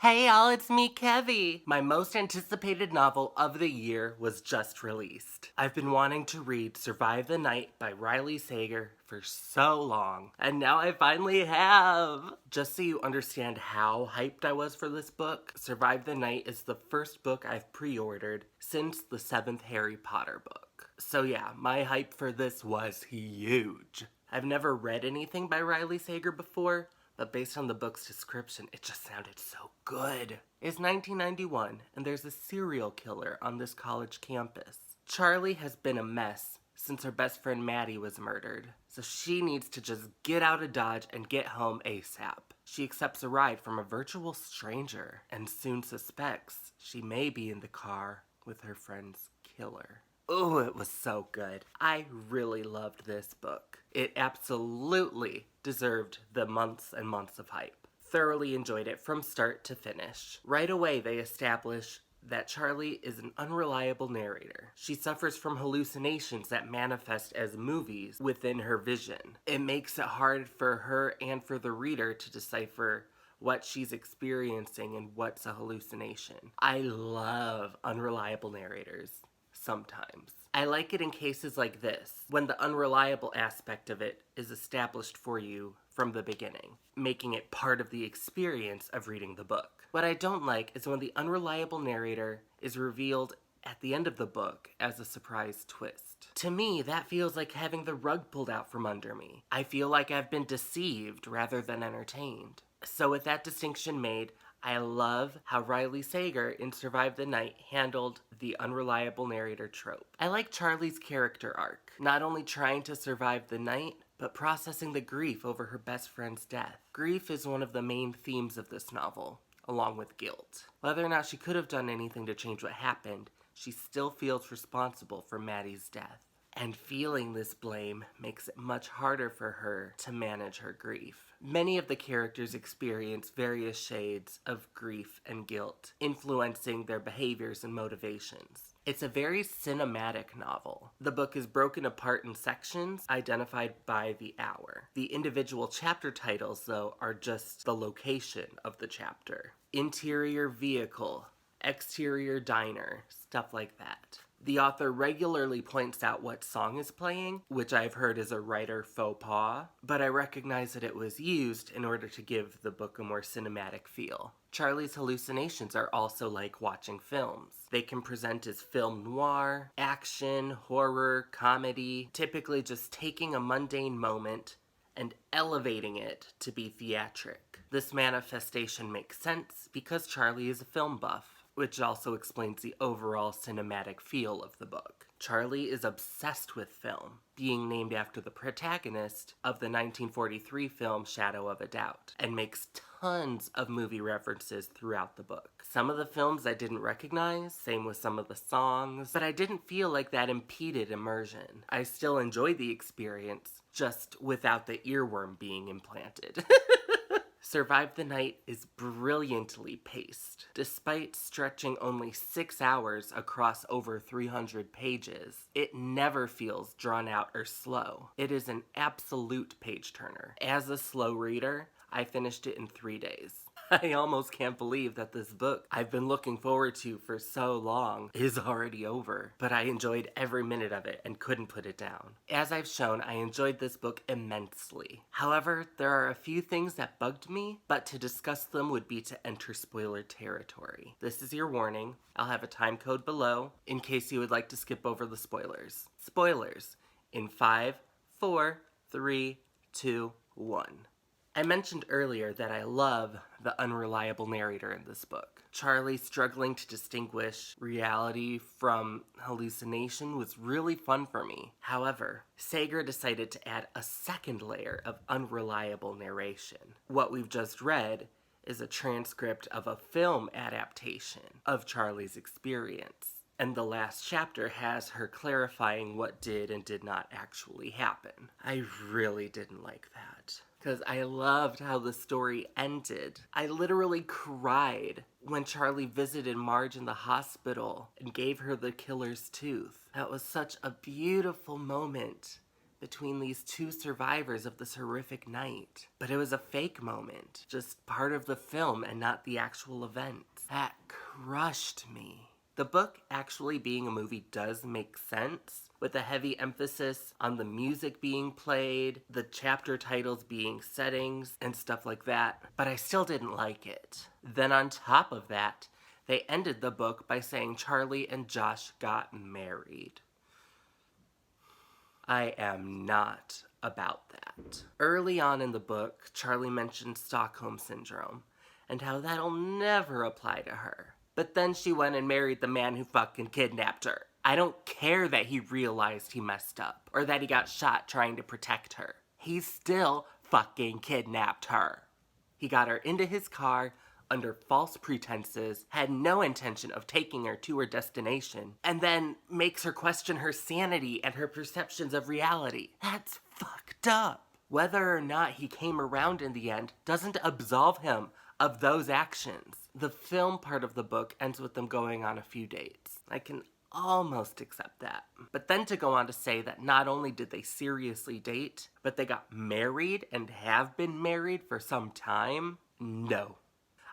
Hey y'all, it's me, Kevvie. My most anticipated novel of the year was just released. I've been wanting to read Survive the Night by Riley Sager for so long, and now I finally have. Just so you understand how hyped I was for this book, Survive the Night is the first book I've pre-ordered since the 7th Harry Potter book. So yeah, my hype for this was huge. I've never read anything by Riley Sager before, but based on the book's description, it just sounded so good. It's 1991, and there's a serial killer on this college campus. Charlie has been a mess since her best friend Maddie was murdered, so she needs to just get out of Dodge and get home ASAP. She accepts a ride from a virtual stranger, and soon suspects she may be in the car with her friend's killer. Oh, it was so good. I really loved this book. It absolutely deserved the months and months of hype. Thoroughly enjoyed it from start to finish. Right away, they establish that Charlie is an unreliable narrator. She suffers from hallucinations that manifest as movies within her vision. It makes it hard for her and for the reader to decipher what she's experiencing and what's a hallucination. I love unreliable narrators. Sometimes. I like it in cases like this, when the unreliable aspect of it is established for you from the beginning, making it part of the experience of reading the book. What I don't like is when the unreliable narrator is revealed at the end of the book as a surprise twist. To me, that feels like having the rug pulled out from under me. I feel like I've been deceived rather than entertained. So with that distinction made, I love how Riley Sager in Survive the Night handled the unreliable narrator trope. I like Charlie's character arc, not only trying to survive the night, but processing the grief over her best friend's death. Grief is one of the main themes of this novel, along with guilt. Whether or not she could have done anything to change what happened, she still feels responsible for Maddie's death. And feeling this blame makes it much harder for her to manage her grief. Many of the characters experience various shades of grief and guilt, influencing their behaviors and motivations. It's a very cinematic novel. The book is broken apart in sections identified by the hour. The individual chapter titles, though, are just the location of the chapter. Interior vehicle, exterior diner, stuff like that. The author regularly points out what song is playing, which I've heard is a writer faux pas, but I recognize that it was used in order to give the book a more cinematic feel. Charlie's hallucinations are also like watching films. They can present as film noir, action, horror, comedy, typically just taking a mundane moment and elevating it to be theatric. This manifestation makes sense because Charlie is a film buff, which also explains the overall cinematic feel of the book. Charlie is obsessed with film, being named after the protagonist of the 1943 film Shadow of a Doubt, and makes tons of movie references throughout the book. Some of the films I didn't recognize, same with some of the songs, but I didn't feel like that impeded immersion. I still enjoyed the experience, just without the earworm being implanted. Survive the Night is brilliantly paced. Despite stretching only 6 hours across over 300 pages, it never feels drawn out or slow. It is an absolute page-turner. As a slow reader, I finished it in 3 days. I almost can't believe that this book I've been looking forward to for so long is already over, but I enjoyed every minute of it and couldn't put it down. As I've shown, I enjoyed this book immensely. However, there are a few things that bugged me, but to discuss them would be to enter spoiler territory. This is your warning. I'll have a time code below in case you would like to skip over the spoilers. Spoilers in 5, 4, 3, 2, 1. I mentioned earlier that I love the unreliable narrator in this book. Charlie struggling to distinguish reality from hallucination was really fun for me. However, Sager decided to add a second layer of unreliable narration. What we've just read is a transcript of a film adaptation of Charlie's experience. And the last chapter has her clarifying what did and did not actually happen. I really didn't like that, because I loved how the story ended. I literally cried when Charlie visited Marge in the hospital and gave her the killer's tooth. That was such a beautiful moment between these two survivors of this horrific night. But it was a fake moment, just part of the film and not the actual events. That crushed me. The book actually being a movie does make sense, with a heavy emphasis on the music being played, the chapter titles being settings, and stuff like that, but I still didn't like it. Then on top of that, they ended the book by saying Charlie and Josh got married. I am not about that. Early on in the book, Charlie mentioned Stockholm Syndrome, and how that'll never apply to her. But then she went and married the man who fucking kidnapped her. I don't care that he realized he messed up, or that he got shot trying to protect her. He still fucking kidnapped her. He got her into his car under false pretenses, had no intention of taking her to her destination, and then makes her question her sanity and her perceptions of reality. That's fucked up. Whether or not he came around in the end doesn't absolve him of those actions. The film part of the book ends with them going on a few dates. I can almost accept that. But then to go on to say that not only did they seriously date, but they got married and have been married for some time? No.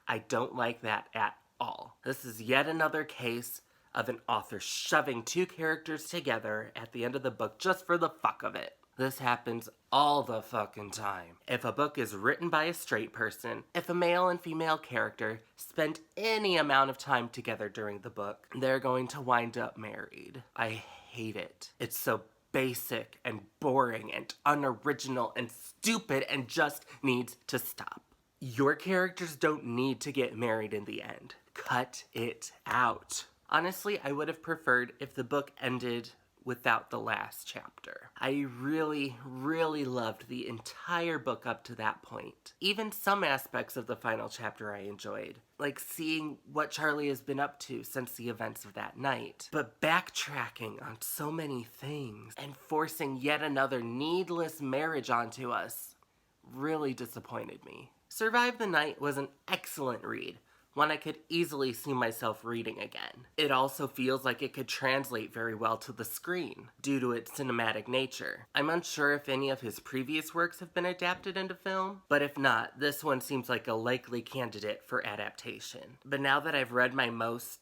I don't like that at all. This is yet another case of an author shoving two characters together at the end of the book just for the fuck of it. This happens all the fucking time. If a book is written by a straight person, if a male and female character spend any amount of time together during the book, they're going to wind up married. I hate it. It's so basic and boring and unoriginal and stupid and just needs to stop. Your characters don't need to get married in the end. Cut it out. Honestly, I would have preferred if the book ended without the last chapter. I really, really loved the entire book up to that point. Even some aspects of the final chapter I enjoyed, like seeing what Charlie has been up to since the events of that night. But backtracking on so many things and forcing yet another needless marriage onto us really disappointed me. Survive the Night was an excellent read, one I could easily see myself reading again. It also feels like it could translate very well to the screen, due to its cinematic nature. I'm unsure if any of his previous works have been adapted into film, but if not, this one seems like a likely candidate for adaptation. But now that I've read my most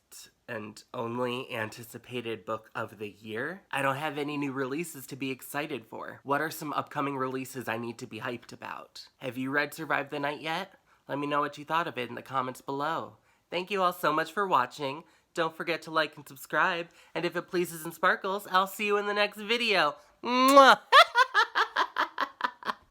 and only anticipated book of the year, I don't have any new releases to be excited for. What are some upcoming releases I need to be hyped about? Have you read Survive the Night yet? Let me know what you thought of it in the comments below. Thank you all so much for watching. Don't forget to like and subscribe, and if it pleases and sparkles, I'll see you in the next video. Mwah!